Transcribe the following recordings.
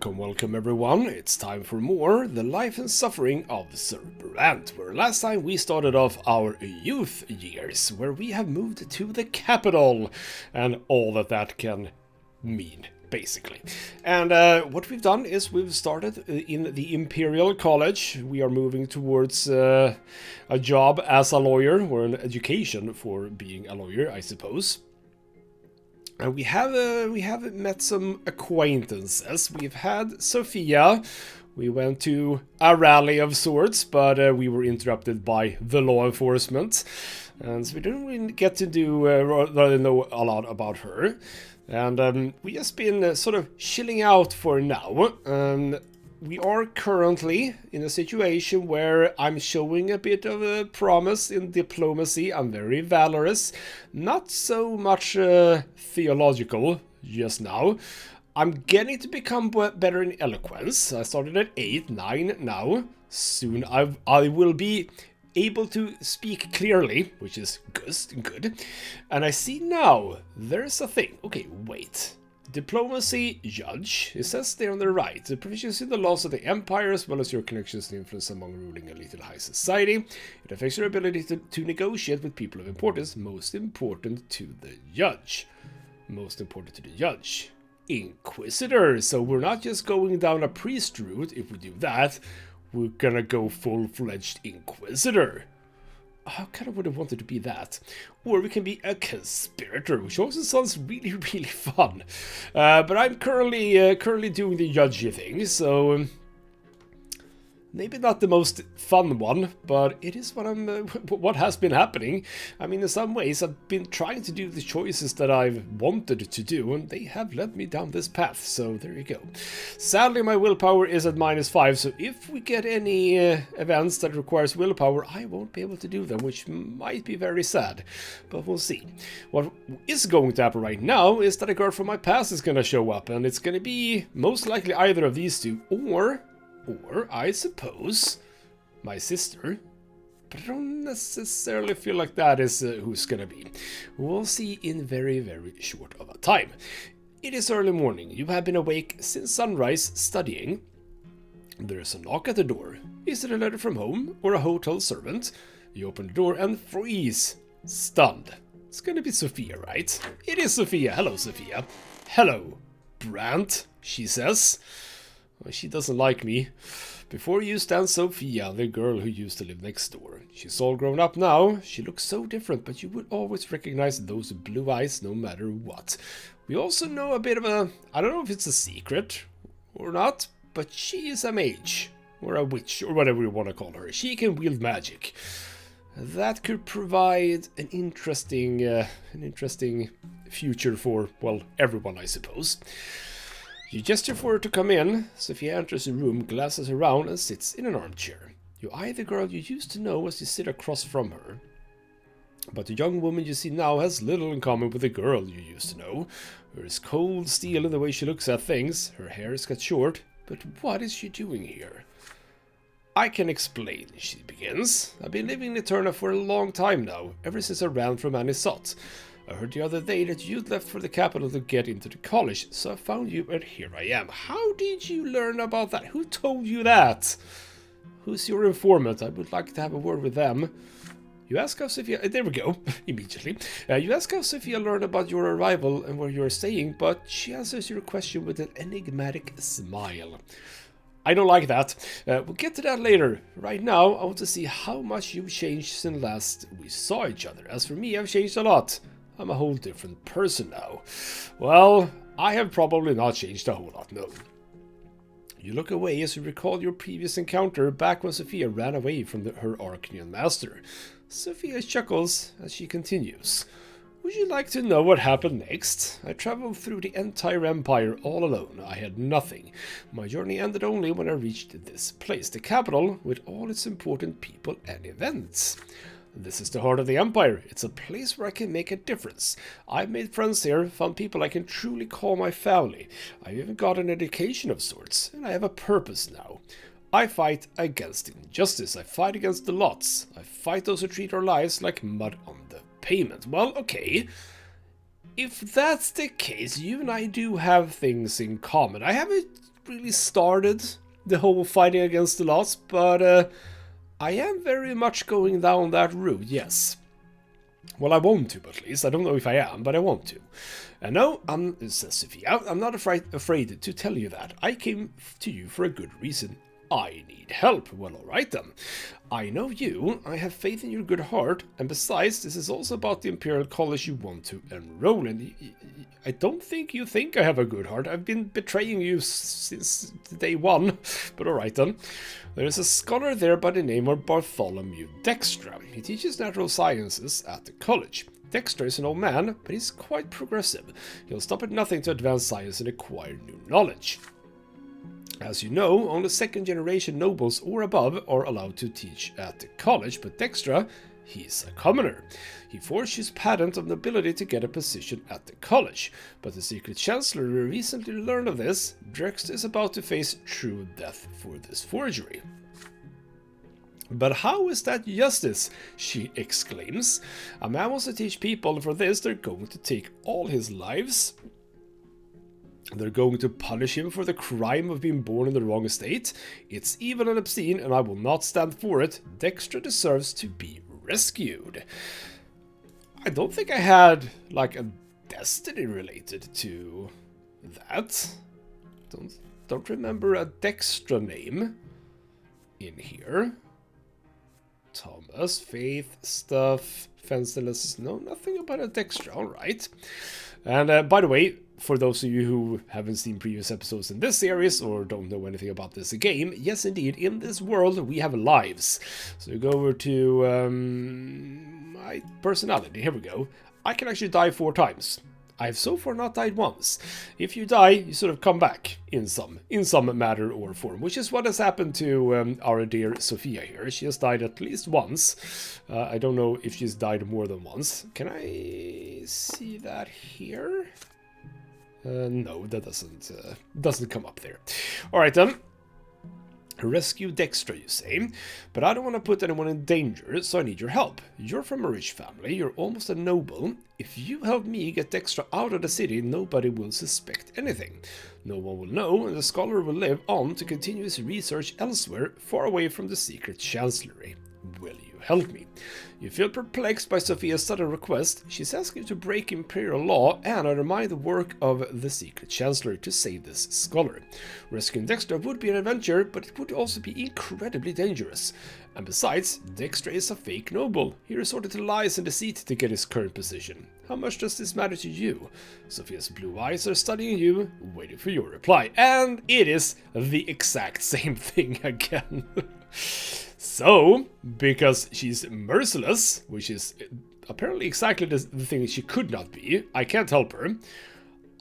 Welcome everyone. It's time for more The Life and Suffering of Sir Brante, where last time we started off our youth years, where we have moved to the capital, and all that can mean, basically. And what we've done is we've started in the Imperial College. We are moving towards a job as a lawyer, or an education for being a lawyer, I suppose. And we have met some acquaintances. We've had Sophia. We went to a rally of sorts, but we were interrupted by the law enforcement, and so we didn't really get to know a lot about her. And we just been sort of chilling out for now. We are currently in a situation where I'm showing a bit of a promise in diplomacy. I'm very valorous, not so much theological just now. I'm getting to become better in eloquence. I started at 8, 9 now. Soon I will be able to speak clearly, which is good. And I see now there's a thing. Okay, wait. Diplomacy judge. It says there on the right, the proficiency in the laws of the empire as well as your connections and influence among ruling elite and high society. It affects your ability to negotiate with people of importance. Most important to the judge. Most important to the judge. Inquisitor. So we're not just going down a priest route. If we do that, we're gonna go full-fledged inquisitor. I kind of would have wanted to be that. Or we can be a conspirator, which also sounds really fun. But I'm currently doing the judgy thing, so maybe not the most fun one, but it is what has been happening. I mean, in some ways, I've been trying to do the choices that I've wanted to do, and they have led me down this path, so there you go. Sadly, my willpower is at -5, so if we get any events that requires willpower, I won't be able to do them, which might be very sad, but we'll see. What is going to happen right now is that a girl from my past is going to show up, and it's going to be most likely either of these two, or I suppose, my sister. But I don't necessarily feel like that is who's gonna be. We'll see in very short of a time. It is early morning. You have been awake since sunrise studying. There's a knock at the door. Is it a letter from home or a hotel servant? You open the door and freeze, stunned. It's gonna be Sophia, right? It is Sophia. Hello, Sophia. Hello, Brante, she says. She doesn't like me. Before you stands Sophia, the girl who used to live next door. She's all grown up now. She looks so different, but you would always recognize those blue eyes no matter what. We also know a bit of I don't know if it's a secret or not, but she is a mage, or a witch, or whatever you want to call her. She can wield magic. That could provide an interesting future for, well, everyone, I suppose. You gesture for her to come in. Sophia enters the room, glances around, and sits in an armchair. You eye the girl you used to know as you sit across from her. But the young woman you see now has little in common with the girl you used to know. There is cold steel in the way she looks at things. Her hair is cut short. But what is she doing here? I can explain, she begins. I've been living in Eterna for a long time now, ever since I ran from Anisot. I heard the other day that you'd left for the capital to get into the college, so I found you, and here I am. How did you learn about that? Who told you that? Who's your informant? I would like to have a word with them. You ask how Sophia... there we go, immediately. You ask how Sophia learned about your arrival and where you're staying, but she answers your question with an enigmatic smile. I don't like that. We'll get to that later. Right now, I want to see how much you've changed since last we saw each other. As for me, I've changed a lot. I'm a whole different person now. Well, I have probably not changed a whole lot, no. You look away as you recall your previous encounter back when Sophia ran away from her Arcanian master. Sophia chuckles as she continues. Would you like to know what happened next? I traveled through the entire empire all alone. I had nothing. My journey ended only when I reached this place, the capital, with all its important people and events. This is the heart of the Empire. It's a place where I can make a difference. I've made friends here, found people I can truly call my family. I've even got an education of sorts, and I have a purpose now. I fight against injustice. I fight against the lots. I fight those who treat our lives like mud on the pavement. Well, okay. If that's the case, you and I do have things in common. I have a really started the whole fighting against the lots, but I am very much going down that route, yes. Well, I want to, at least. I don't know if I am, but I want to. And no, says Sophia, I'm not afraid to tell you that. I came to you for a good reason. I need help. Well, alright then. I know you, I have faith in your good heart, and besides, this is also about the Imperial College you want to enroll in. I don't think you think I have a good heart. I've been betraying you since day one, but alright then. There is a scholar there by the name of Bartholomew Dextra. He teaches natural sciences at the college. Dexter is an old man, but he's quite progressive. He'll stop at nothing to advance science and acquire new knowledge. As you know, only second-generation nobles or above are allowed to teach at the college, but Dextra, he's a commoner. He forged his patent of nobility to get a position at the college, but the secret chancellor recently learned of this. Dexter is about to face true death for this forgery. But how is that justice? She exclaims. A man wants to teach people, and for this they're going to take all his lives. They're going to punish him for the crime of being born in the wrong estate. It's evil and obscene, and I will not stand for it. Dexter deserves to be rescued. I don't think I had, like, a destiny related to that. Don't remember a Dexter name in here. Thomas, Faith, stuff, Fenceless. No, nothing about a Dexter. Alright. And by the way, for those of you who haven't seen previous episodes in this series or don't know anything about this game, yes indeed, in this world we have lives. So you go over to my personality, here we go. I can actually die 4 times. I have so far not died once. If you die, you sort of come back in some matter or form, which is what has happened to our dear Sophia here. She has died at least once. I don't know if she's died more than once. Can I see that here? No, that doesn't come up there. Alright then. Rescue Dexter, you say? But I don't want to put anyone in danger, so I need your help. You're from a rich family, you're almost a noble. If you help me get Dexter out of the city, nobody will suspect anything. No one will know, and the scholar will live on to continue his research elsewhere, far away from the secret chancellery. Will you help me? You feel perplexed by Sophia's sudden request. She's asking you to break imperial law and undermine the work of the secret chancellery to save this scholar. Rescuing Dexter would be an adventure, but it would also be incredibly dangerous. And besides, Dexter is a fake noble. He resorted to lies and deceit to get his current position. How much does this matter to you? Sophia's blue eyes are studying you, waiting for your reply. And it is the exact same thing again. So, because she's merciless, which is apparently exactly the thing she could not be, I can't help her.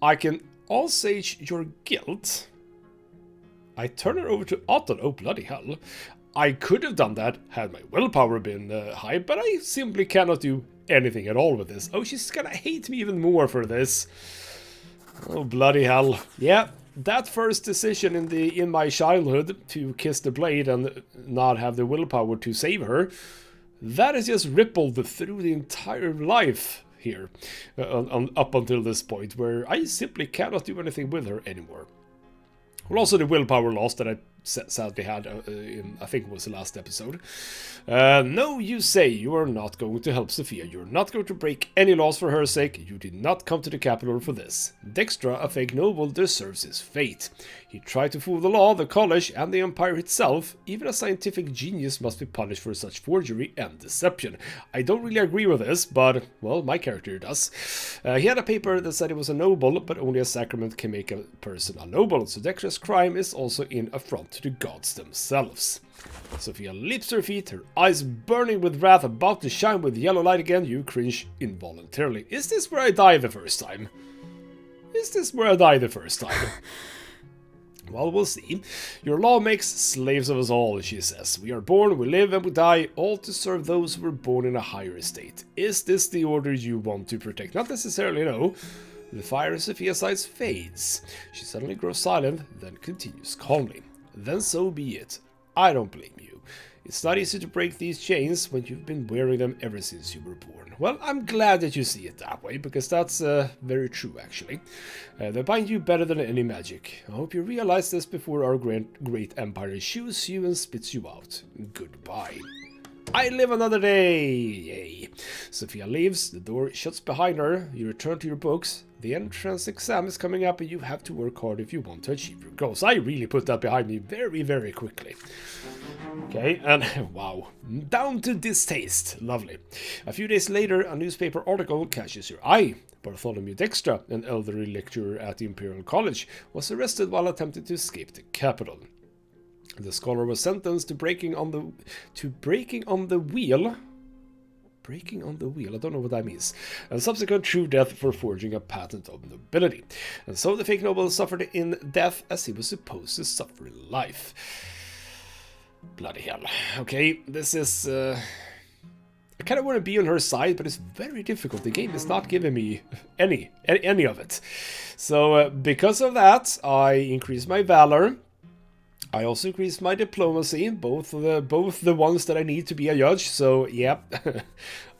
I can assuage your guilt. I turn her over to Otto. Oh, bloody hell. I could have done that had my willpower been high, but I simply cannot do anything at all with this. Oh, she's gonna hate me even more for this. Oh, bloody hell. Yeah. That first decision in my childhood to kiss the blade and not have the willpower to save her, that has just rippled through the entire life here up until this point, where I simply cannot do anything with her anymore. Well, also the willpower loss that I sadly had in, I think it was the last episode. No, you say you are not going to help Sophia. You're not going to break any laws for her sake. You did not come to the capital for this. Dexter, a fake noble, deserves his fate. He tried to fool the law, the college, and the empire itself. Even a scientific genius must be punished for such forgery and deception. I don't really agree with this, but, well, my character does. He had a paper that said he was a noble, but only a sacrament can make a person a noble, so Dexter's crime is also in affront to the gods themselves. Sophia leaps to her feet, her eyes burning with wrath, about to shine with yellow light again. You cringe involuntarily. Is this where I die the first time? Is this where I die the first time? Well, we'll see. Your law makes slaves of us all, she says. We are born, we live, and we die, all to serve those who were born in a higher estate. Is this the order you want to protect? Not necessarily, no. The fire in Sophia's eyes fades. She suddenly grows silent, then continues calmly. Then so be it. I don't blame you. It's not easy to break these chains when you've been wearing them ever since you were born. Well, I'm glad that you see it that way, because that's very true, actually. They bind you better than any magic. I hope you realize this before our great empire shoots you and spits you out. Goodbye. I live another day! Yay. Sophia leaves, the door shuts behind her, you return to your books. The entrance exam is coming up and you have to work hard if you want to achieve your goals. I really put that behind me very, very quickly. Okay, and wow, down to distaste. Lovely. A few days later, a newspaper article catches your eye. Bartholomew Dextra, an elderly lecturer at the Imperial College, was arrested while attempting to escape the capital. The scholar was sentenced to breaking on the wheel. Breaking on the wheel, I don't know what that means. And subsequent true death for forging a patent of nobility. And so the fake noble suffered in death as he was supposed to suffer in life. Bloody hell. Okay, this is... I kind of want to be on her side, but it's very difficult. The game is not giving me any of it. So because of that, I increased my valor. I also increased my diplomacy, both the ones that I need to be a judge, so yeah,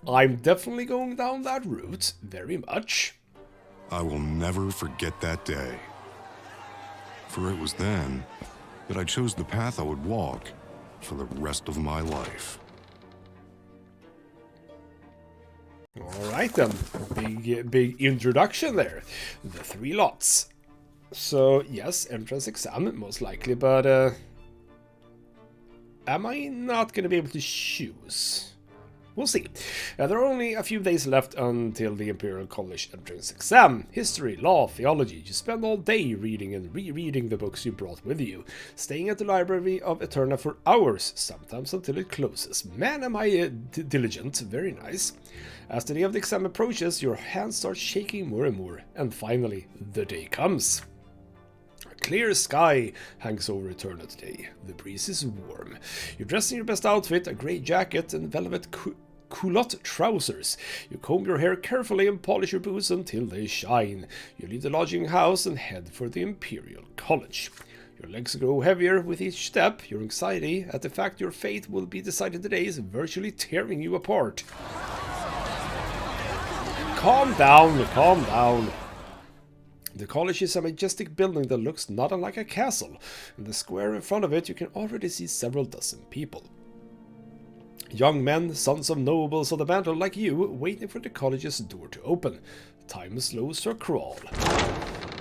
I'm definitely going down that route, very much. I will never forget that day, for it was then that I chose the path I would walk for the rest of my life. Alright then, big introduction there, the 3 lots. So, yes, entrance exam, most likely, but am I not going to be able to choose? We'll see. There are only a few days left until the Imperial College entrance exam. History, law, theology. You spend all day reading and rereading the books you brought with you, staying at the Library of Eterna for hours, sometimes until it closes. Man, am I diligent. Very nice. As the day of the exam approaches, your hands start shaking more and more, and finally, the day comes. Clear sky hangs over Eterna today. The breeze is warm. You're dressed in your best outfit, a grey jacket and velvet culotte trousers. You comb your hair carefully and polish your boots until they shine. You leave the lodging house and head for the Imperial College. Your legs grow heavier with each step. Your anxiety at the fact your fate will be decided today is virtually tearing you apart. Calm down, calm down. The college is a majestic building that looks not unlike a castle. In the square in front of it, you can already see several dozen people. Young men, sons of nobles of the mantle like you, waiting for the college's door to open. Time slows to a crawl.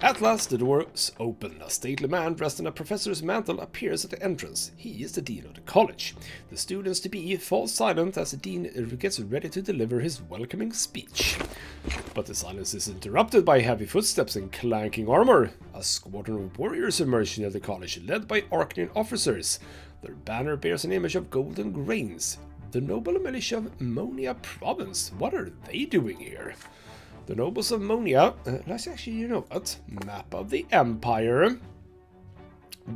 At last, the doors open. A stately man dressed in a professor's mantle appears at the entrance. He is the dean of the college. The students-to-be fall silent as the dean gets ready to deliver his welcoming speech. But the silence is interrupted by heavy footsteps and clanking armor. A squadron of warriors emerge near the college, led by Arcanian officers. Their banner bears an image of golden grains. The noble militia of Monia province. What are they doing here? The nobles of Monia, let's actually, you know what, map of the empire.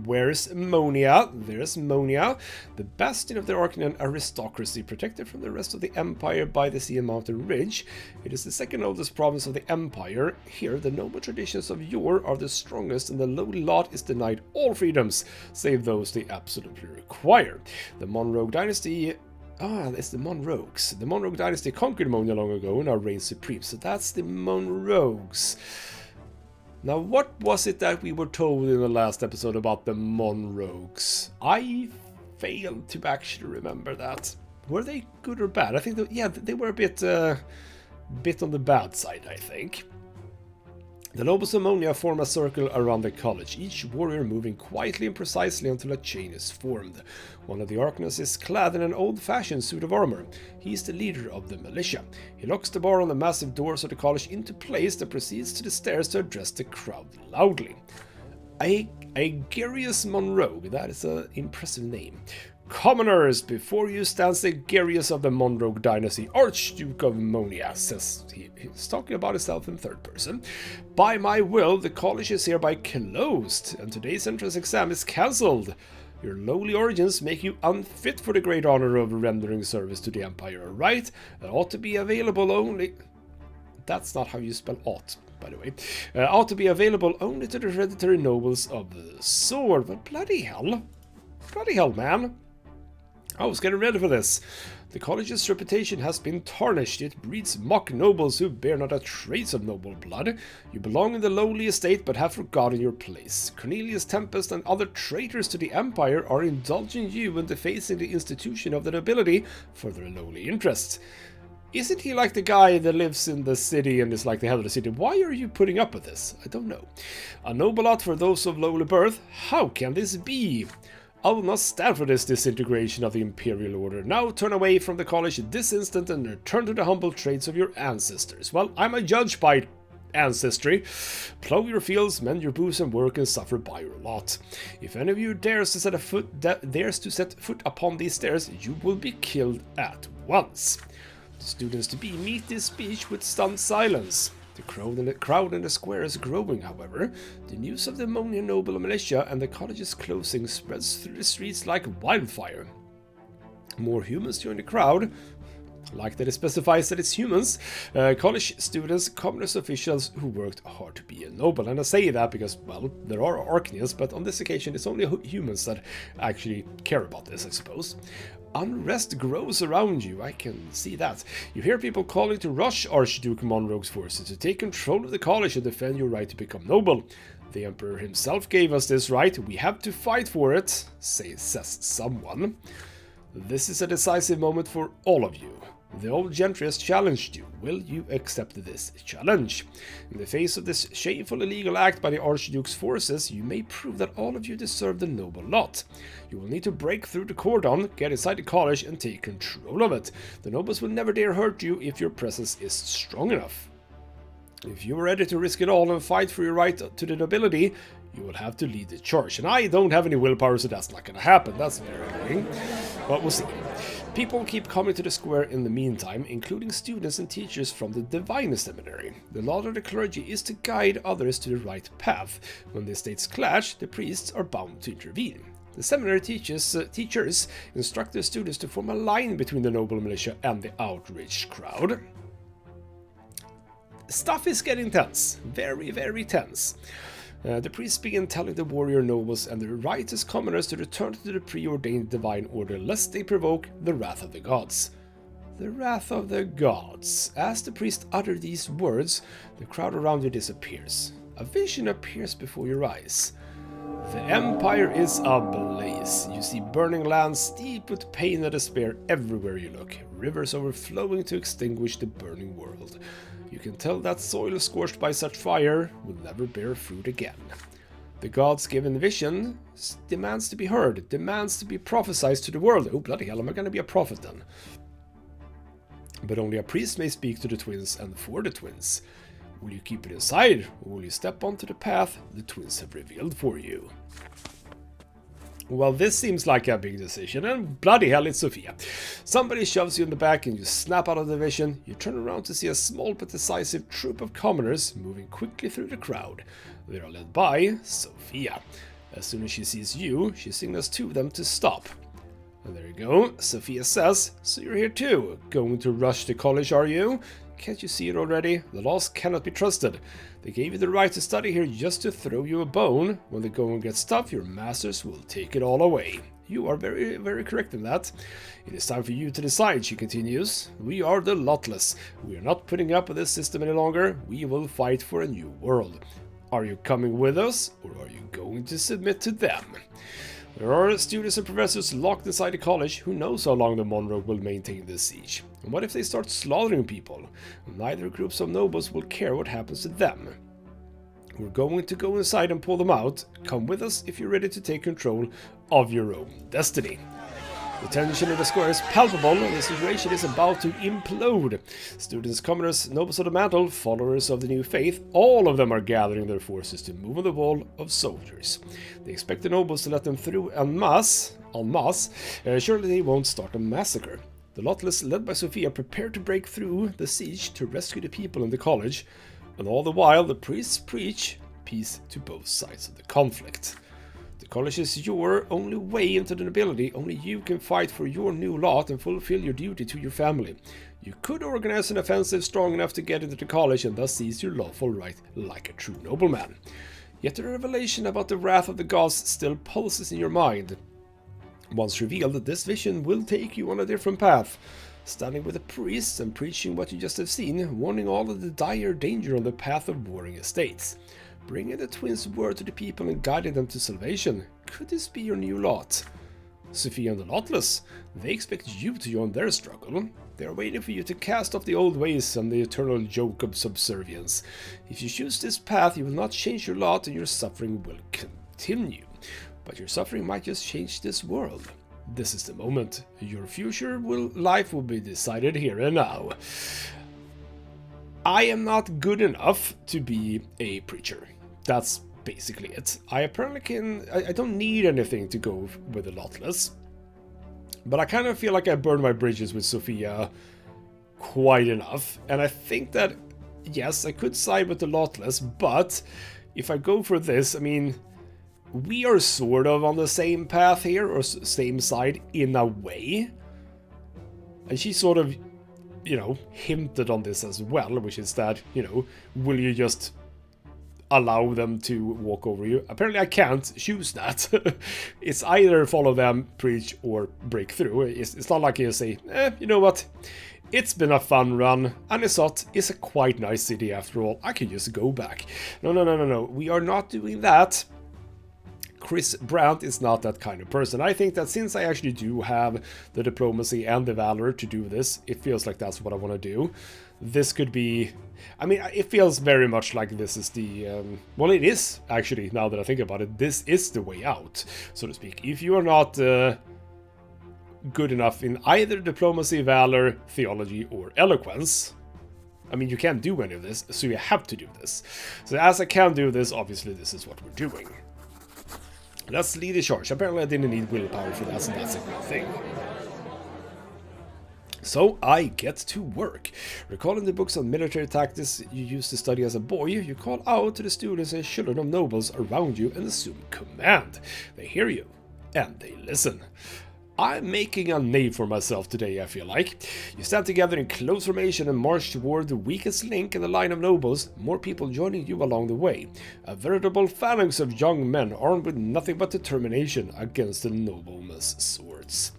Where's Monia? There's Monia, the bastion of the Arcanian aristocracy, protected from the rest of the empire by the Sea Mountain Ridge. It is the second oldest province of the empire. Here, the noble traditions of yore are the strongest, and the lowly lot is denied all freedoms, save those they absolutely require. The Monroe dynasty... it's the Monrogues. The Monroe dynasty conquered Monia long ago and are reigned supreme, so that's the Monrogues. Now, what was it that we were told in the last episode about the Monrogues? I failed to actually remember that. Were they good or bad? I think, they were a bit on the bad side, I think. The nobles of Monia form a circle around the college, each warrior moving quietly and precisely until a chain is formed. One of the Arcanians is clad in an old-fashioned suit of armor. He is the leader of the militia. He locks the bar on the massive doors of the college into place and proceeds to the stairs to address the crowd loudly. Aegarius Monroe, that is an impressive name. Commoners, before you stands the Aegarius of the Monroe dynasty, Archduke of Monia, says he. He's talking about himself in third person. By my will, the college is hereby closed, and today's entrance exam is cancelled. Your lowly origins make you unfit for the great honor of rendering service to the Empire, right? That ought to be available only... That's not how you spell ought, by the way. Ought to be available only to the hereditary nobles of the sword. But bloody hell, man. I was getting ready for this. The college's reputation has been tarnished. It breeds mock nobles who bear not a trace of noble blood. You belong in the lowly estate but have forgotten your place. Cornelius Tempest and other traitors to the Empire are indulging you in defacing the institution of the nobility for their lowly interests. Isn't he like the guy that lives in the city and is like the head of the city? Why are you putting up with this? I don't know. A noble lot for those of lowly birth? How can this be? I will not stand for this disintegration of the Imperial Order. Now turn away from the college this instant and return to the humble trades of your ancestors. Well, I'm a judge by ancestry. Plow your fields, mend your booths, and work and suffer by your lot. If any of you dares to set foot upon these stairs, you will be killed at once. The students to be meet this speech with stunned silence. The crowd in the square is growing, however. The news of the Ammonian noble militia and the college's closing spreads through the streets like wildfire. More humans join the crowd, like that it specifies that it's humans, college students, commerce officials who worked hard to be a noble. And I say that because, well, there are Arcanians, but on this occasion it's only humans that actually care about this, I suppose. Unrest grows around you, I can see that. You hear people calling to rush Archduke Monroe's forces to take control of the college and defend your right to become noble. The Emperor himself gave us this right, we have to fight for it, says someone. This is a decisive moment for all of you. The old gentry has challenged you. Will you accept this challenge? In the face of this shameful illegal act by the Archduke's forces, you may prove that all of you deserve the noble lot. You will need to break through the cordon, get inside the college, and take control of it. The nobles will never dare hurt you if your presence is strong enough. If you are ready to risk it all and fight for your right to the nobility, you will have to lead the charge. And I don't have any willpower, so that's not going to happen. That's very annoying. But we'll see. People keep coming to the square in the meantime, including students and teachers from the Divine Seminary. The lot of the clergy is to guide others to the right path. When the estates clash, the priests are bound to intervene. The seminary teachers instruct their students to form a line between the noble militia and the outraged crowd. Stuff is getting tense. Very, very tense. The priests begin telling the warrior nobles and the righteous commoners to return to the preordained divine order, lest they provoke the wrath of the gods. The wrath of the gods. As the priest utters these words, the crowd around you disappears. A vision appears before your eyes. The Empire is ablaze. You see burning lands steep with pain and despair everywhere you look, rivers overflowing to extinguish the burning world. You can tell that soil scorched by such fire will never bear fruit again. The gods given vision demands to be heard, demands to be prophesied to the world. Oh, bloody hell, am I going to be a prophet then? But only a priest may speak to the twins and for the twins. Will you keep it inside, or will you step onto the path the twins have revealed for you? Well, this seems like a big decision, and bloody hell, it's Sophia. Somebody shoves you in the back and you snap out of the vision. You turn around to see a small but decisive troop of commoners moving quickly through the crowd. They are led by Sophia. As soon as she sees you, she signals to them to stop. And there you go, Sophia says, "So you're here too. Going to rush the college, are you? Can't you see it already? The laws cannot be trusted. They gave you the right to study here just to throw you a bone. When the going gets tough, your masters will take it all away." You are very, very correct in that. It is time for you to decide, she continues. We are the Lotless. We are not putting up with this system any longer. We will fight for a new world. Are you coming with us, or are you going to submit to them? There are students and professors locked inside the college. Who knows how long the Monroe will maintain this siege? And what if they start slaughtering people? Neither groups of nobles will care what happens to them. We're going to go inside and pull them out. Come with us if you're ready to take control of your own destiny. The tension in the square is palpable, and the situation is about to implode. Students, commoners, nobles of the mantle, followers of the new faith, all of them are gathering their forces to move on the wall of soldiers. They expect the nobles to let them through en masse. Surely they won't start a massacre. The Lotless, led by Sophia, prepare to break through the siege to rescue the people in the college, and all the while the priests preach peace to both sides of the conflict. The college is your only way into the nobility. Only you can fight for your new lot and fulfill your duty to your family. You could organize an offensive strong enough to get into the college and thus seize your lawful right like a true nobleman. Yet the revelation about the wrath of the gods still pulses in your mind. Once revealed, this vision will take you on a different path. Standing with a priest and preaching what you just have seen, warning all of the dire danger on the path of warring estates. Bringing the twins' word to the people and guiding them to salvation. Could this be your new lot? Sophia and the Lotless, they expect you to join their struggle. They are waiting for you to cast off the old ways and the eternal yoke of subservience. If you choose this path, you will not change your lot and your suffering will continue. But your suffering might just change this world. This is the moment. Your future life will be decided here and now. I am not good enough to be a preacher. That's basically it. I apparently can... I don't need anything to go with the Lotless. But I kind of feel like I burned my bridges with Sophia quite enough. And I think that, yes, I could side with the Lotless, but if I go for this, I mean... we are sort of on the same path here, or same side in a way. And she sort of, you know, hinted on this as well, which is that, you know, will you just allow them to walk over you? Apparently I can't choose that. It's either follow them, preach, or break through. It's not like you say, you know what? It's been a fun run. Anisot is a quite nice city after all. I can just go back. No. We are not doing that. Chris Brante is not that kind of person. I think that since I actually do have the diplomacy and the valor to do this, it feels like that's what I want to do. This could be... I mean, it feels very much like this is the... well, it is, actually, now that I think about it. This is the way out, so to speak. If you are not good enough in either diplomacy, valor, theology, or eloquence... I mean, you can't do any of this, so you have to do this. So as I can do this, obviously this is what we're doing. Let's lead the charge. Apparently I didn't need willpower for that, so that's a good thing. So I get to work. Recalling the books on military tactics you used to study as a boy, you call out to the students and children of nobles around you and assume command. They hear you, and they listen. I'm making a name for myself today, I feel like. You stand together in close formation and march toward the weakest link in the line of nobles, more people joining you along the way. A veritable phalanx of young men armed with nothing but determination against the noblemen's swords.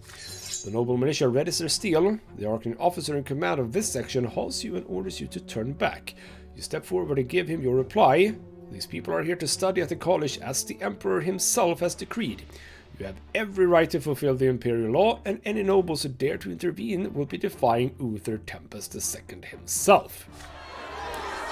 The noble militia readies their steel. The arcane officer in command of this section halts you and orders you to turn back. You step forward and give him your reply. These people are here to study at the college as the emperor himself has decreed. You have every right to fulfill the imperial law, and any nobles who dare to intervene will be defying Uther Tempest II himself.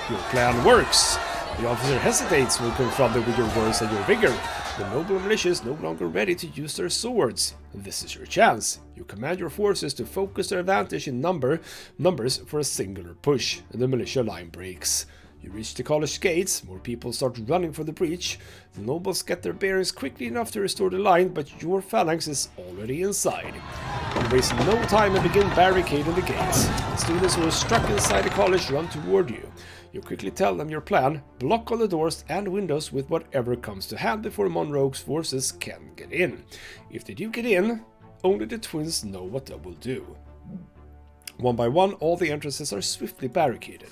Your plan works. The officer hesitates when confronted with your words and your vigor. The noble militia is no longer ready to use their swords. This is your chance. You command your forces to focus their advantage in numbers for a singular push, and the militia line breaks. You reach the college gates, more people start running for the breach. The nobles get their bearings quickly enough to restore the line, but your phalanx is already inside. You waste no time and begin barricading the gates. The students who are struck inside the college run toward you. You quickly tell them your plan, block all the doors and windows with whatever comes to hand before Monroe's forces can get in. If they do get in, only the twins know what they will do. One by one, all the entrances are swiftly barricaded.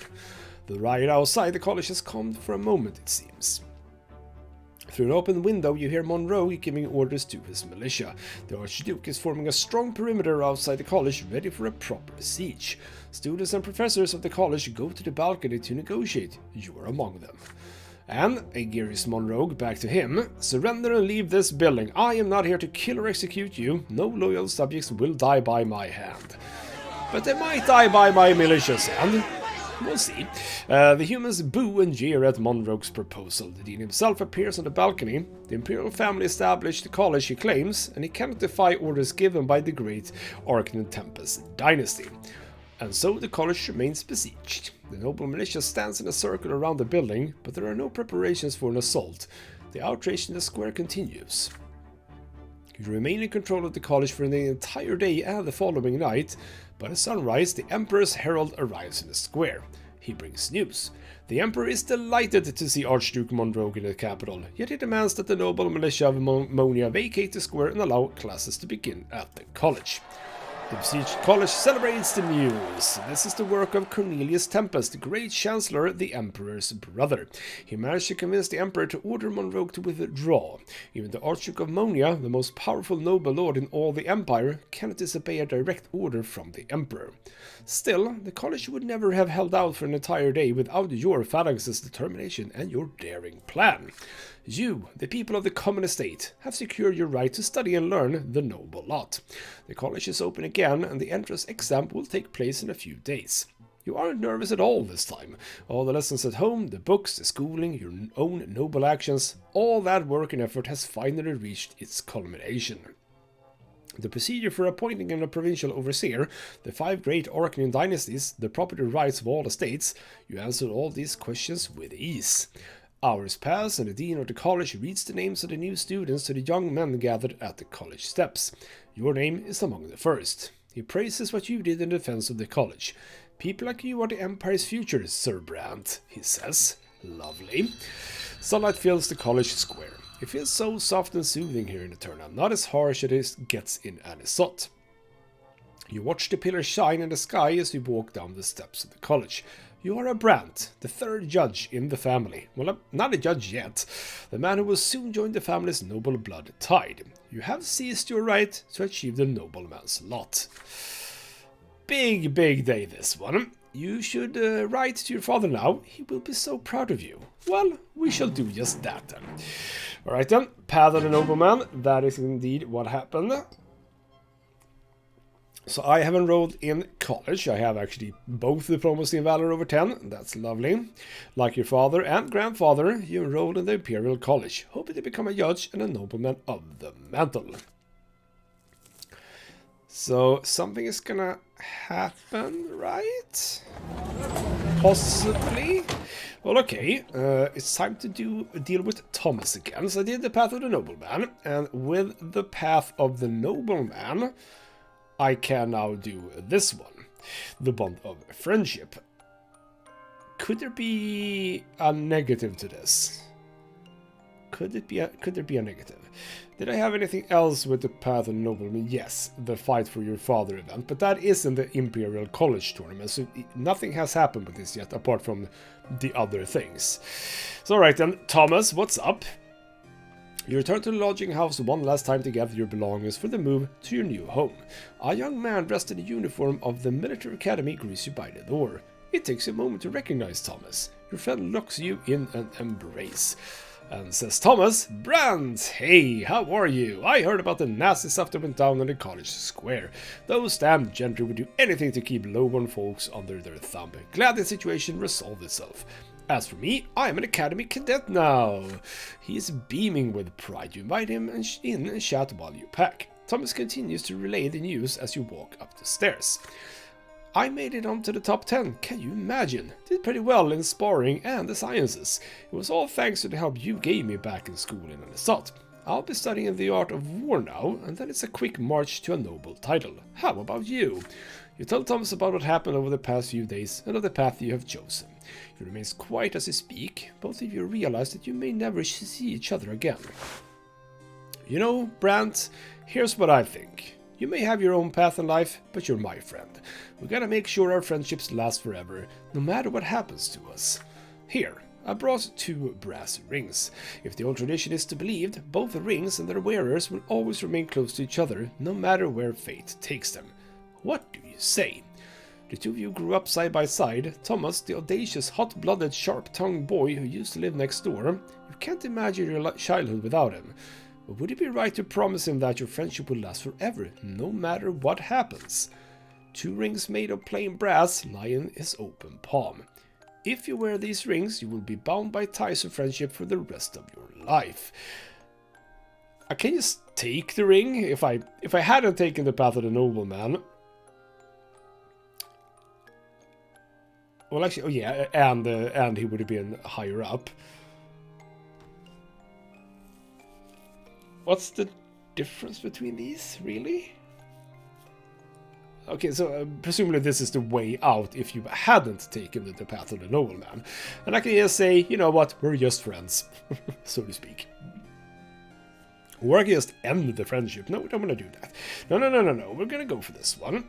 The riot outside the college has calmed for a moment, it seems. Through an open window, you hear Monroe giving orders to his militia. The Archduke is forming a strong perimeter outside the college, ready for a proper siege. Students and professors of the college go to the balcony to negotiate. You are among them. And, Aegirius Monroe, back to him, surrender and leave this building. I am not here to kill or execute you. No loyal subjects will die by my hand. But they might die by my militia's hand. We'll see. The humans boo and jeer at Monroe's proposal. The dean himself appears on the balcony. The imperial family established the college, he claims, and he cannot defy orders given by the great Arcane Tempest dynasty. And so the college remains besieged. The noble militia stands in a circle around the building, but there are no preparations for an assault. The outrage in the square continues. You remain in control of the college for the entire day and the following night. By the sunrise, the Emperor's herald arrives in the square. He brings news. The Emperor is delighted to see Archduke Monroe in the capital, yet he demands that the noble militia of Monia vacate the square and allow classes to begin at the college. The besieged college celebrates the news. This is the work of Cornelius Tempest, the great chancellor, the emperor's brother. He managed to convince the emperor to order Monroe to withdraw. Even the Archduke of Monia, the most powerful noble lord in all the empire, cannot disobey a direct order from the emperor. Still, the college would never have held out for an entire day without your phalanx's determination and your daring plan. You, the people of the common estate, have secured your right to study and learn the noble lot. The college is open again, and the entrance exam will take place in a few days. You aren't nervous at all this time. All the lessons at home, the books, the schooling, your own noble actions, all that work and effort has finally reached its culmination. The procedure for appointing a provincial overseer, the 5 great Arcanian dynasties, the property rights of all estates, you answered all these questions with ease. Hours pass, and the dean of the college reads the names of the new students to the young men gathered at the college steps. Your name is among the first. He praises what you did in defense of the college. People like you are the empire's future, Sir Brante, he says. Lovely. Sunlight fills the college square. It feels so soft and soothing here in Eterna, not as harsh as it gets in Anisot. You watch the pillars shine in the sky as you walk down the steps of the college. You are a Brante, the 3rd judge in the family. Well, not a judge yet. The man who will soon join the family's noble blood tide. You have seized your right to achieve the nobleman's lot. Big day this one. You should write to your father now. He will be so proud of you. Well, we shall do just that then. Alright then, Path of the Nobleman. That is indeed what happened. So I have enrolled in college. I have actually both diplomacy and valor over 10. That's lovely. Like your father and grandfather, you enrolled in the Imperial College, hoping to become a judge and a nobleman of the mantle. So something is gonna happen, right? Possibly. Well, okay. It's time to deal with Thomas again. So I did the Path of the Nobleman, and with the Path of the Nobleman, I can now do this one, the Bond of Friendship. Could there be a negative to this? Could there be a negative? Did I have anything else with the Path of the Nobleman? Yes, the Fight for Your Father event, but that is in the Imperial College tournament, so nothing has happened with this yet, apart from the other things. So alright then, Thomas, what's up? You return to the lodging house one last time to gather your belongings for the move to your new home. A young man dressed in the uniform of the military academy greets you by the door. It takes a moment to recognize Thomas. Your friend locks you in an embrace and says, Thomas, Brante, hey, how are you? I heard about the nasty stuff that went down in the college square. Those damn gentry would do anything to keep low-born folks under their thumb. Glad the situation resolved itself. As for me, I am an academy cadet now. He is beaming with pride. You invite him in and chat while you pack. Thomas continues to relay the news as you walk up the stairs. I made it onto the top 10, can you imagine? Did pretty well in sparring and the sciences. It was all thanks to the help you gave me back in school in Anisot. I'll be studying the art of war now, and then it's a quick march to a noble title. How about you? You tell Thomas about what happened over the past few days and of the path you have chosen. He remains quiet as you speak. Both of you realize that you may never see each other again. You know, Brante, here's what I think. You may have your own path in life, but you're my friend. We gotta make sure our friendships last forever, no matter what happens to us. Here, I brought 2 brass rings. If the old tradition is to be believed, both the rings and their wearers will always remain close to each other, no matter where fate takes them. What do you say? The 2 of you grew up side by side. Thomas, the audacious, hot-blooded, sharp-tongued boy who used to live next door. You can't imagine your childhood without him. But would it be right to promise him that your friendship will last forever, no matter what happens? 2 rings made of plain brass lie in his open palm. If you wear these rings, you will be bound by ties of friendship for the rest of your life. I can just take the ring. If I hadn't taken the Path of the Nobleman. Well, actually, oh yeah, and he would have been higher up. What's the difference between these, really? Okay, so presumably this is the way out if you hadn't taken the Path of the Nobleman. And I can just say, you know what, we're just friends, so to speak. Or I can just end the friendship. No, we don't want to do that. No. We're gonna go for this one.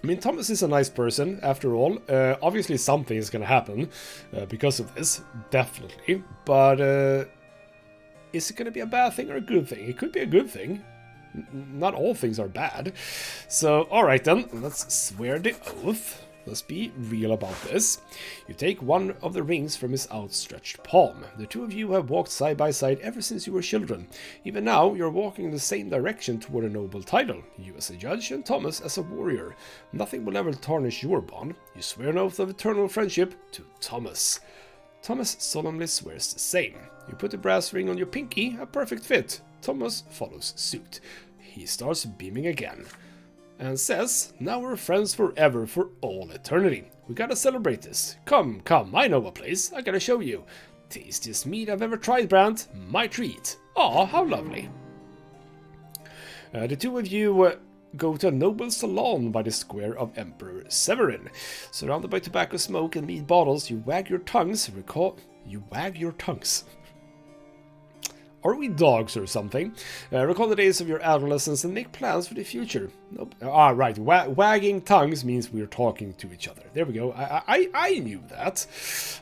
I mean, Thomas is a nice person, after all. Obviously, something is gonna happen because of this, definitely. But is it gonna be a bad thing or a good thing? It could be a good thing. Not all things are bad. So, alright then, let's swear the oath. Let's be real about this. You take one of the rings from his outstretched palm. The two of you have walked side by side ever since you were children. Even now, you're walking in the same direction toward a noble title. You as a judge and Thomas as a warrior. Nothing will ever tarnish your bond. You swear an oath of eternal friendship to Thomas. Thomas solemnly swears the same. You put the brass ring on your pinky, a perfect fit. Thomas follows suit. He starts beaming again. And says, now we're friends forever for all eternity. We gotta celebrate this. Come, I know a place. I gotta show you. Tastiest meat I've ever tried, Brante. My treat. Aw, how lovely. The two of you go to a noble salon by the square of Emperor Severin. Surrounded by tobacco smoke and mead bottles, you wag your tongues. You wag your tongues. Are we dogs or something? Recall the days of your adolescence and make plans for the future. Nope. Right. Wagging tongues means we're talking to each other. There we go. I knew that.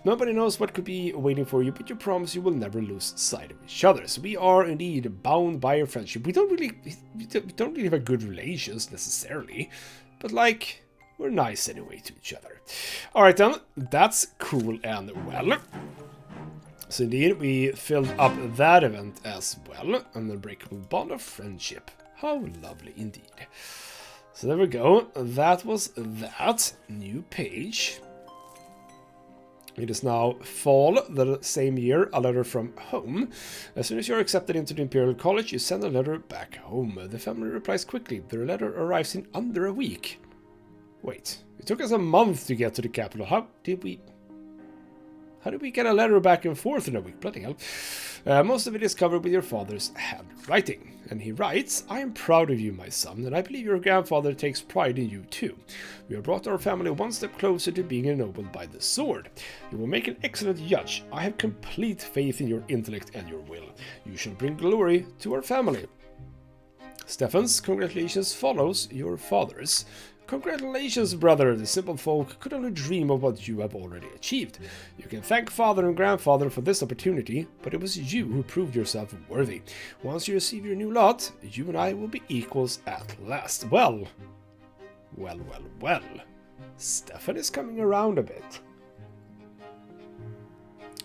Nobody knows what could be waiting for you, but you promise you will never lose sight of each other. So we are indeed bound by a friendship. We don't really have a good relations necessarily, but like we're nice anyway to each other. All right then. That's cool and well. So indeed, we filled up that event as well. An unbreakable bond of friendship. How lovely indeed. So there we go. That was that. New page. It is now fall, the same year, a letter from home. As soon as you're accepted into the Imperial College, you send a letter back home. The family replies quickly. The letter arrives in under a week. Wait, it took us a month to get to the capital. How did we get a letter back and forth in a week? Bloody hell. Most of it is covered with your father's handwriting. And he writes, I am proud of you, my son, and I believe your grandfather takes pride in you too. We have brought our family one step closer to being ennobled by the sword. You will make an excellent judge. I have complete faith in your intellect and your will. You shall bring glory to our family. Stefan's congratulations follows your father's. Congratulations, brother. The simple folk could only dream of what you have already achieved. You can thank father and grandfather for this opportunity, but it was you who proved yourself worthy. Once you receive your new lot, you and I will be equals at last. Well. Stefan is coming around a bit.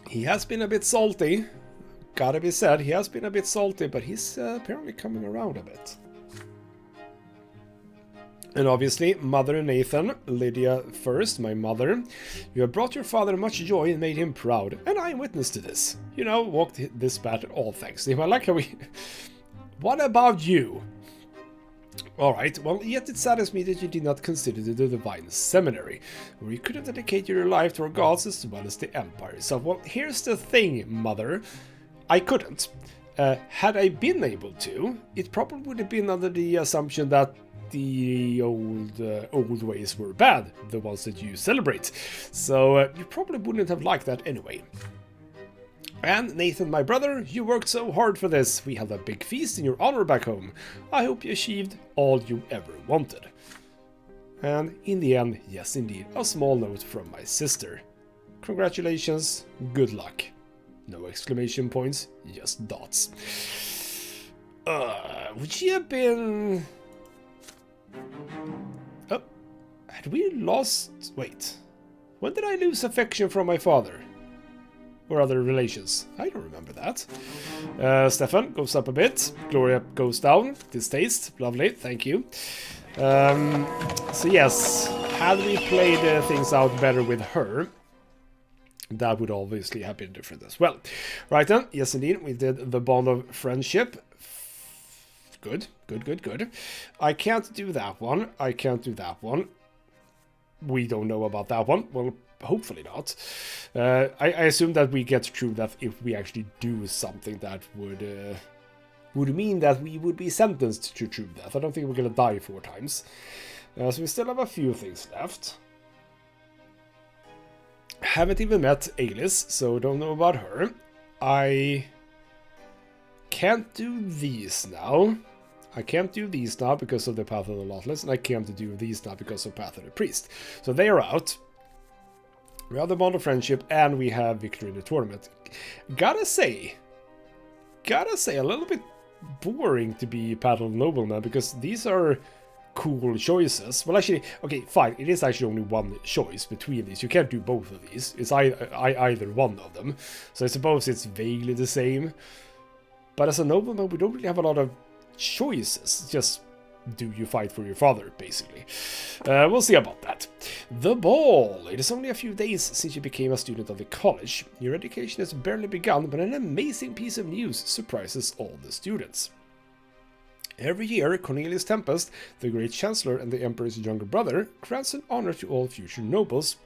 He has been a bit salty. Gotta be said, he has been a bit salty, but he's apparently coming around a bit. And obviously, Mother Nathan, Lydia first, my mother. You have brought your father much joy and made him proud, and I am witness to this. You know, walked this battle, all thanks to him. I like how we... What about you? Alright, well, yet it saddens me that you did not consider the Divine Seminary, where you could have dedicated your life to our gods as well as the Empire itself. Well, here's the thing, Mother. I couldn't. Had I been able to, it probably would have been under the assumption that the old ways were bad, the ones that you celebrate. So you probably wouldn't have liked that anyway. And Nathan, my brother, you worked so hard for this. We held a big feast in your honor back home. I hope you achieved all you ever wanted. And in the end, yes indeed, a small note from my sister. Congratulations, good luck. No exclamation points, just dots. Would she have been... Oh, had we lost... Wait. When did I lose affection from my father? Or other relations? I don't remember that. Stefan goes up a bit. Gloria goes down. Distaste. Lovely. Thank you. So yes, had we played things out better with her, that would obviously have been different as well. Right then. Yes, indeed. We did the bond of friendship. Good. I can't do that one. We don't know about that one. Well, hopefully not. I assume that we get through that if we actually do something that would mean that we would be sentenced to true death. I don't think we're gonna die 4 times. So we still have a few things left. Haven't even met Alice, so don't know about her. can't do these now. I can't do these now because of the Path of the Lawless, and I can't do these now because of Path of the Priest. So they are out. We have the Bond of Friendship, and we have Victory in the Tournament. Gotta say, a little bit boring to be Path of the Nobleman, because these are cool choices. Well, actually, okay, fine, it is actually only one choice between these. You can't do both of these. It's either one of them. So I suppose it's vaguely the same. But as a nobleman, we don't really have a lot of choices. It's just, do you fight for your father, basically. We'll see about that. The ball. It is only a few days since you became a student of the college. Your education has barely begun, but an amazing piece of news surprises all the students. Every year, Cornelius Tempest, the great chancellor and the emperor's younger brother, grants an honor to all future nobles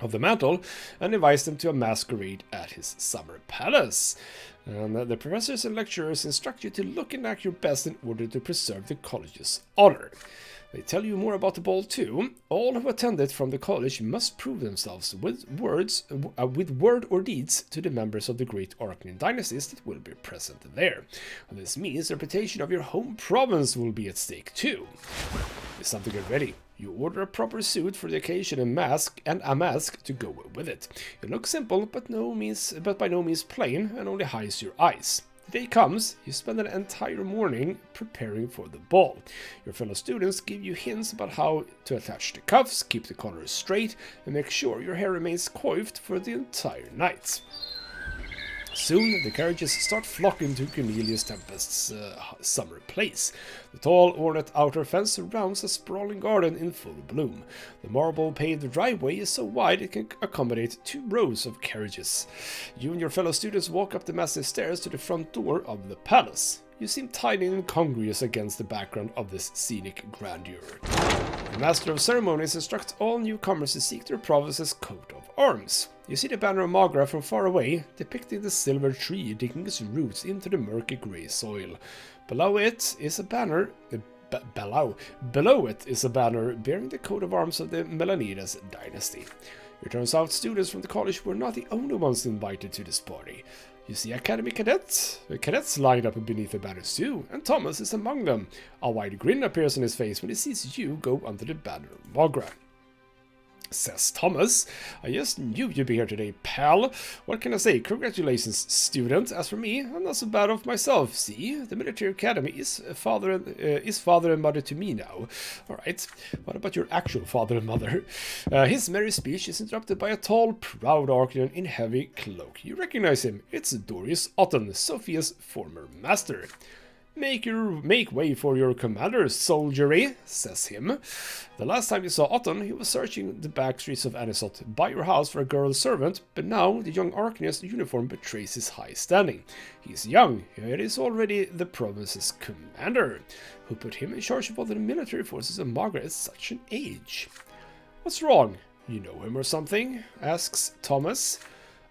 of the mantle and invites them to a masquerade at his summer palace. And the professors and lecturers instruct you to look and act your best in order to preserve the college's honor. They tell you more about the ball too. All who attended from the college must prove themselves with word or deeds to the members of the great Arcanian dynasties that will be present there. And this means the reputation of your home province will be at stake too. It's time to get ready. You order a proper suit for the occasion and a mask to go with it. It looks simple, but by no means plain, and only hides your eyes. The day comes, you spend an entire morning preparing for the ball. Your fellow students give you hints about how to attach the cuffs, keep the collars straight, and make sure your hair remains coiffed for the entire night. Soon, the carriages start flocking to Cornelius Tempest's summer place. The tall, ornate outer fence surrounds a sprawling garden in full bloom. The marble-paved driveway is so wide it can accommodate 2 rows of carriages. You and your fellow students walk up the massive stairs to the front door of the palace. You seem tiny and incongruous against the background of this scenic grandeur. The Master of Ceremonies instructs all newcomers to seek their province's coat of arms. You see the banner of Magra from far away, depicting the silver tree digging its roots into the murky grey soil. Below it is a banner bearing the coat of arms of the Melanides dynasty. It turns out students from the college were not the only ones invited to this party. You see Academy cadets lined up beneath the banners too, and Thomas is among them. A wide grin appears on his face when he sees you go under the banner of Magra. Says Thomas, I just knew you'd be here today, pal. What can I say? Congratulations, student. As for me, I'm not so bad off myself. See, the military academy is father and mother to me now. Alright, what about your actual father and mother? His merry speech is interrupted by a tall, proud Arcanian in heavy cloak. You recognize him. It's Dorius Otton, Sophia's former master. Make way for your commander, soldiery, says him. The last time you saw Otton, he was searching the back streets of Anisot by your house for a girl servant, but now the young Arcanian's uniform betrays his high standing. He's young, yet is already the province's commander. Who put him in charge of all the military forces of Magra at such an age? What's wrong? You know him or something? Asks Thomas.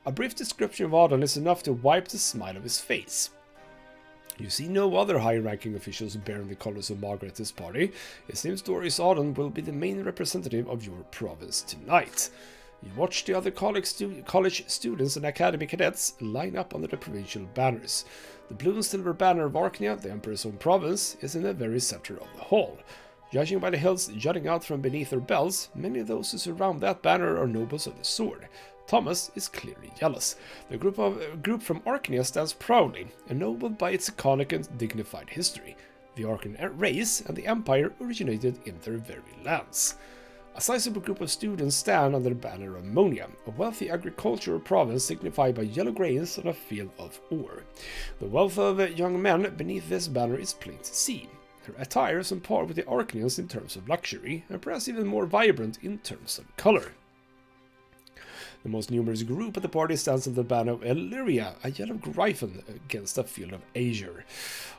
A brief description of Otton is enough to wipe the smile of his face. You see no other high-ranking officials bearing the colors of Magra at this party. It seems Dorius Otton will be the main representative of your province tonight. You watch the other college students and academy cadets line up under the provincial banners. The blue and silver banner of Arcania, the Emperor's own province, is in the very center of the hall. Judging by the hills jutting out from beneath their belts, many of those who surround that banner are nobles of the sword. Thomas is clearly jealous. The group from Arcania stands proudly, ennobled by its iconic and dignified history. The Arcanian race and the Empire originated in their very lands. A sizable group of students stand under the banner of Monia, a wealthy agricultural province signified by yellow grains on a field of ore. The wealth of young men beneath this banner is plain to see. Their attire is on par with the Arcanians in terms of luxury, and perhaps even more vibrant in terms of color. The most numerous group at the party stands under the banner of Illyria, a yellow griffin against a field of azure.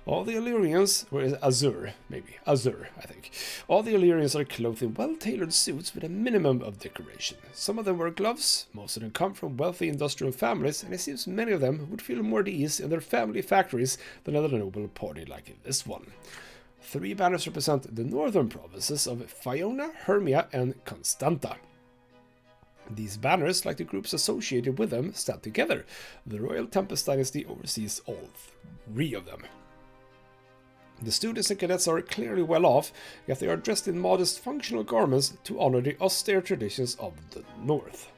All the Illyrians, or azure, I think. All the Illyrians are clothed in well-tailored suits with a minimum of decoration. Some of them wear gloves, most of them come from wealthy industrial families, and it seems many of them would feel more at ease in their family factories than at a noble party like this one. 3 banners represent the northern provinces of Fiona, Hermia, and Constanta. These banners, like the groups associated with them, stand together. The Royal Tempest Dynasty oversees all 3 of them. The students and cadets are clearly well off, yet they are dressed in modest, functional garments to honor the austere traditions of the North.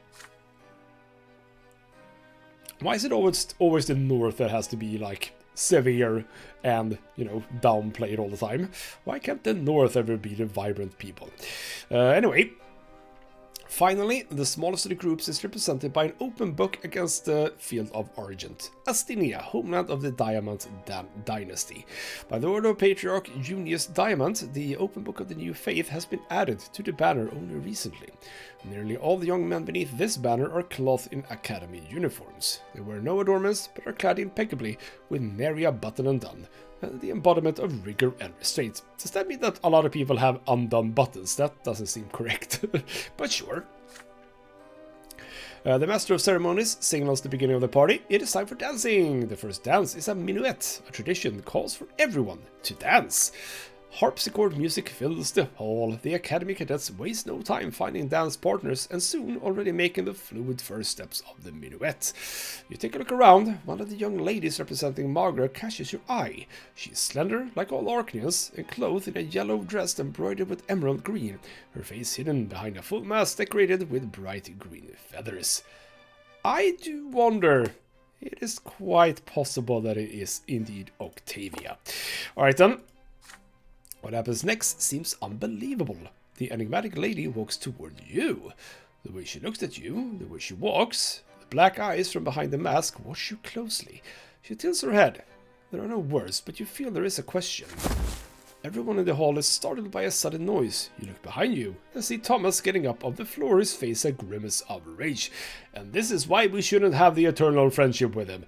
Why is it always the North that has to be, like, severe and, you know, downplayed all the time? Why can't the North ever be the vibrant people? Anyway, finally, the smallest of the groups is represented by an open book against the field of Argent, Astinia, homeland of the Diamant Dynasty. By the order of Patriarch Junius Diamant, the open book of the new faith has been added to the banner only recently. Nearly all the young men beneath this banner are clothed in academy uniforms. They wear no adornments, but are clad impeccably with nary a button undone, the embodiment of rigor and restraint. Does that mean that a lot of people have undone buttons? That doesn't seem correct, but sure. The Master of Ceremonies signals the beginning of the party. It is time for dancing! The first dance is a minuet. A tradition that calls for everyone to dance. Harpsichord music fills the hall. The Academy cadets waste no time finding dance partners and soon already making the fluid first steps of the minuet. You take a look around. One of the young ladies representing Margaret catches your eye. She is slender, like all Arcanians, and clothed in a yellow dress embroidered with emerald green, her face hidden behind a full mask decorated with bright green feathers. I do wonder. It is quite possible that it is indeed Octavia. Alright then. What happens next seems unbelievable. The enigmatic lady walks toward you. The way she looks at you, the way she walks, the black eyes from behind the mask watch you closely. She tilts her head. There are no words, but you feel there is a question. Everyone in the hall is startled by a sudden noise. You look behind you and see Thomas getting up off the floor, his face a grimace of rage. And this is why we shouldn't have the eternal friendship with him.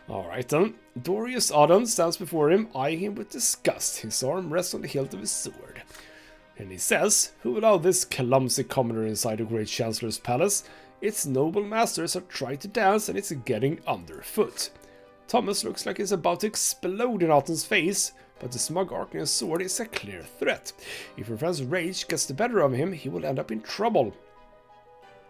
Alright then. Dorius Audon stands before him, eyeing him with disgust. His arm rests on the hilt of his sword. And he says, "Who allowed this clumsy commoner inside the great Chancellor's palace? Its noble masters are trying to dance and it's getting underfoot." Thomas looks like he's about to explode in Audon's face, but the smug Arcanian sword is a clear threat. If your friend's rage gets the better of him, he will end up in trouble.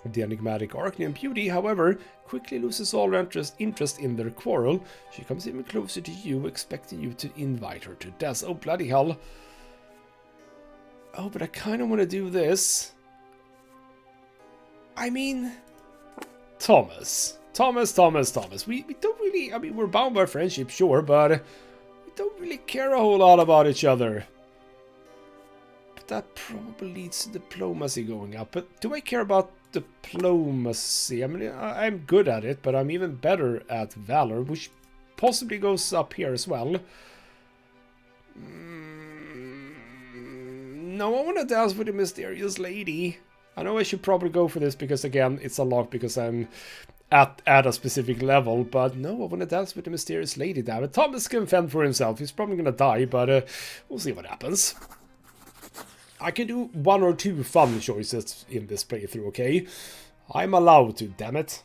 The enigmatic Arcanian beauty, however, quickly loses all interest in their quarrel. She comes even closer to you, expecting you to invite her to dance. Oh, bloody hell. Oh, but I kind of want to do this. I mean, Thomas. We don't really, I mean, we're bound by friendship, sure, but don't really care a whole lot about each other. But that probably leads to diplomacy going up. But do I care about diplomacy? I mean, I'm good at it, but I'm even better at valor, which possibly goes up here as well. No, I want to dance with the mysterious lady. I know I should probably go for this because, again, it's a lock because I'm at a specific level, but no, I want to dance with the mysterious lady, damn it. Thomas can fend for himself. He's probably gonna die, but we'll see what happens. I can do 1 or 2 fun choices in this playthrough, okay? I'm allowed to, damn it.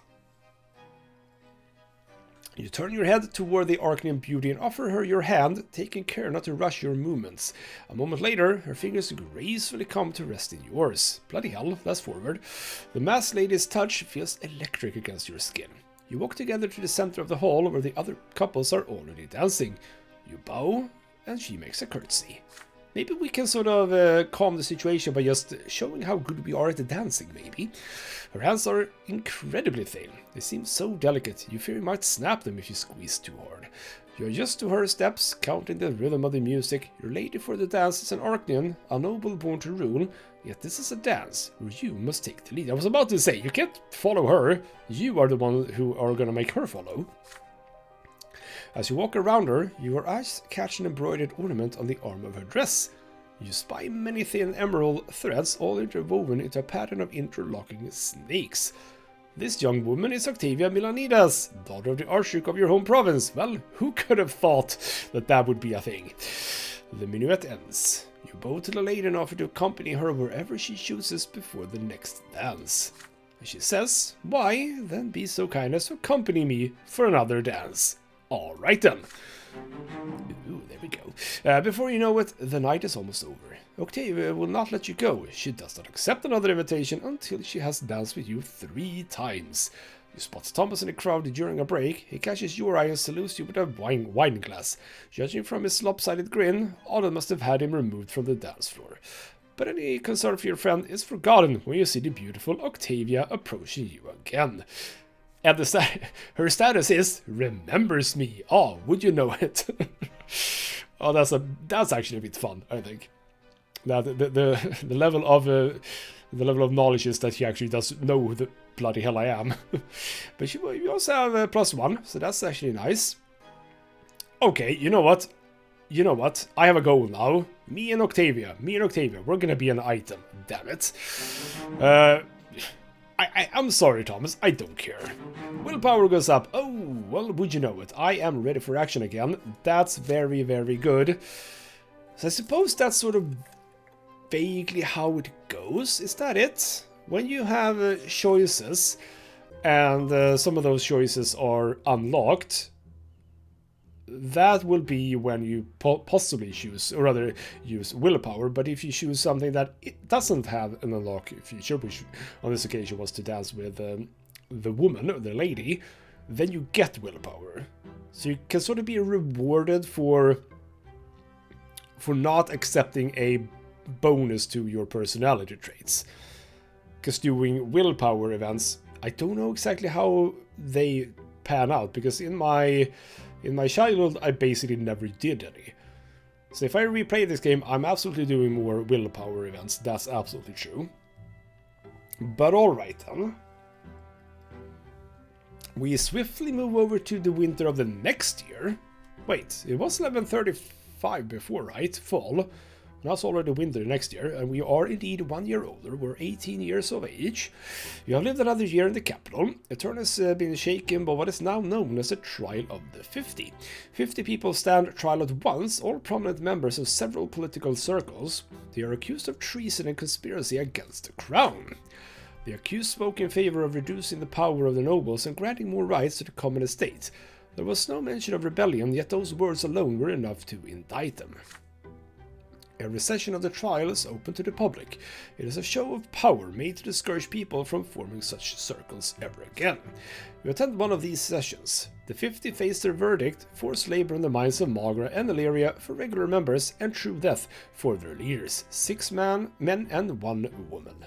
You turn your head toward the Arcanian beauty and offer her your hand, taking care not to rush your movements. A moment later, her fingers gracefully come to rest in yours. Bloody hell, that's forward. The masked lady's touch feels electric against your skin. You walk together to the center of the hall where the other couples are already dancing. You bow, and she makes a curtsy. Maybe we can sort of calm the situation by just showing how good we are at the dancing, maybe. Her hands are incredibly thin. They seem so delicate, you fear you might snap them if you squeeze too hard. You adjust to her steps, counting the rhythm of the music. Your lady for the dance is an Arcanian, a noble born to rule, yet this is a dance where you must take the lead. I was about to say, you can't follow her, you are the one who are gonna make her follow. As you walk around her, your eyes catch an embroidered ornament on the arm of her dress. You spy many thin emerald threads all interwoven into a pattern of interlocking snakes. This young woman is Octavia Milanidas, daughter of the Archduke of your home province. Well, who could have thought that that would be a thing? The minuet ends. You bow to the lady and offer to accompany her wherever she chooses before the next dance. She says, "Why, then be so kind as to accompany me for another dance." Alright then. Ooh, there we go. Before you know it, the night is almost over. Octavia will not let you go. She does not accept another invitation until she has danced with you 3 times. You spot Thomas in the crowd during a break. He catches your eye and salutes you with a wine glass. Judging from his lopsided grin, Auden must have had him removed from the dance floor. But any concern for your friend is forgotten when you see the beautiful Octavia approaching you again. And her status is remembers me. Oh, would you know it? Oh, that's actually a bit fun, I think. That the level of knowledge is that he actually does know who the bloody hell I am. But you also have +1, so that's actually nice. Okay, you know what? I have a goal now. Me and Octavia, we're gonna be an item. Damn it. I'm sorry, Thomas, I don't care. Willpower goes up. Oh, well, would you know it? I am ready for action again. That's very, very good. So I suppose that's sort of vaguely how it goes. Is that it? When you have choices, and some of those choices are unlocked, that will be when you possibly choose, or rather use willpower. But if you choose something that it doesn't have an unlock feature, which on this occasion was to dance with the woman, or the lady, then you get willpower. So you can sort of be rewarded for not accepting a bonus to your personality traits. Because doing willpower events, I don't know exactly how they pan out, because in my childhood, I basically never did any. So if I replay this game, I'm absolutely doing more willpower events. That's absolutely true. But alright then. We swiftly move over to the winter of the next year. Wait, it was 1135 before, right? Fall. Now it's already winter next year, and we are indeed 1 year older. We're 18 years of age. You have lived another year in the capital. A turn has been shaken by what is now known as a trial of the 50. 50 people stand trial at once, all prominent members of several political circles. They are accused of treason and conspiracy against the crown. The accused spoke in favor of reducing the power of the nobles and granting more rights to the common estate. There was no mention of rebellion, yet those words alone were enough to indict them. Every session of the trial is open to the public. It is a show of power made to discourage people from forming such circles ever again. You attend one of these sessions. The 50 face their verdict, forced labor in the mines of Magra and Illyria for regular members, and true death for their leaders, 6 men and 1 woman.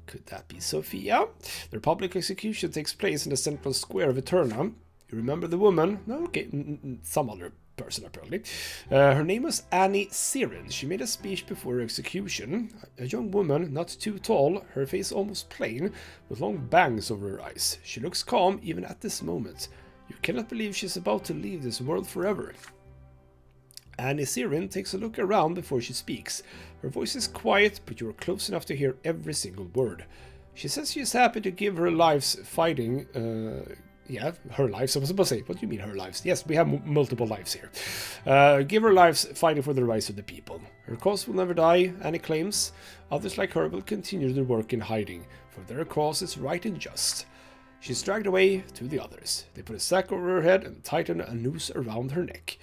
Could that be Sophia? Their public execution takes place in the central square of Eterna. You remember the woman? No, okay, some other person apparently. Her name was Annie Sirin. She made a speech before her execution. A young woman, not too tall, her face almost plain, with long bangs over her eyes. She looks calm even at this moment. You cannot believe she's about to leave this world forever. Annie Sirin takes a look around before she speaks. Her voice is quiet, but you are close enough to hear every single word. She says she is happy to give her lives fighting... Yeah, her lives. I was about to say, what do you mean her lives? Yes, we have multiple lives here. Give her lives fighting for the rights of the people. Her cause will never die, Annie claims. Others like her will continue their work in hiding, for their cause is right and just. She's dragged away to the others. They put a sack over her head and tighten a noose around her neck.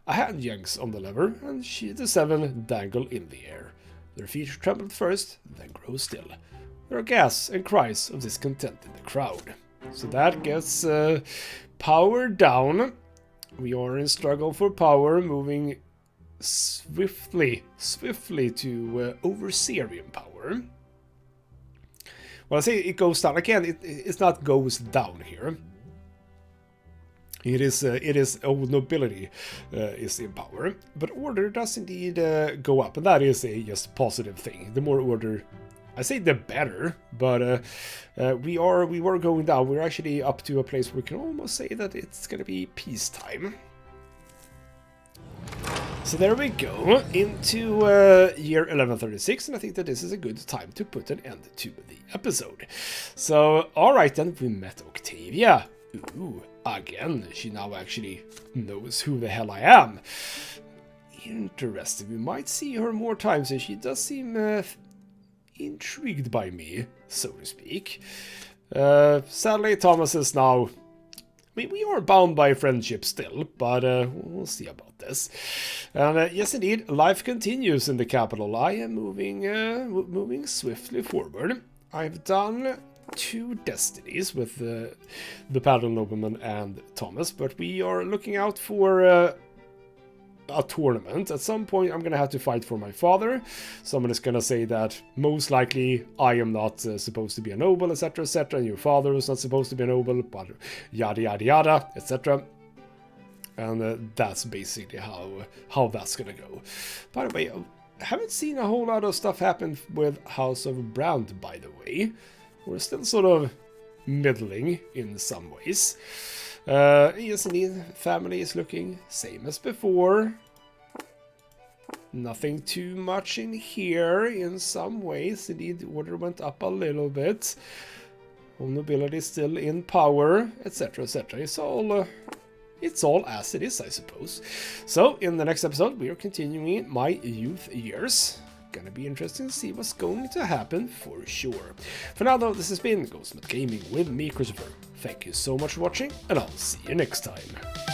A hand yanks on the lever, and the 7 dangle in the air. Their feet tremble first, then grow still. There are gasps and cries of discontent in the crowd. So that gets power down. We are in struggle for power, moving swiftly to Overseerian power. Well, I say it goes down again. It's not goes down here. It is old nobility is in power, but order does indeed go up, and that is a just positive thing. The more order, I say the better, but we were going down. We're actually up to a place where we can almost say that it's gonna be peacetime. So there we go, into year 1136, and I think that this is a good time to put an end to the episode. So, alright then, we met Octavia. Ooh, again, she now actually knows who the hell I am. Interesting, we might see her more times, and she does seem intrigued by me, so to speak. Sadly, Thomas is now... I we are bound by friendship still, but we'll see about this. And yes, indeed, life continues in the capital. I am moving swiftly forward. I've done 2 destinies with the Paddle Nobleman and Thomas, but we are looking out for a tournament. At some point I'm gonna have to fight for my father. Someone is gonna say that most likely I am not supposed to be a noble, etc, etc, and your father is not supposed to be a noble, but yada yada yada, etc. And that's basically how that's gonna go. By the way, I haven't seen a whole lot of stuff happen with House of Brante, by the way. We're still sort of middling in some ways. Yes, indeed, family is looking same as before. Nothing too much in here in some ways. Indeed, order went up a little bit. Nobility is still in power, etc, etc. It's all as it is, I suppose. So, in the next episode, we are continuing my youth years. Gonna be interesting to see what's going to happen for sure. For now though, this has been ghostmutgaming with me, Christopher. Thank you so much for watching, and I'll see you next time.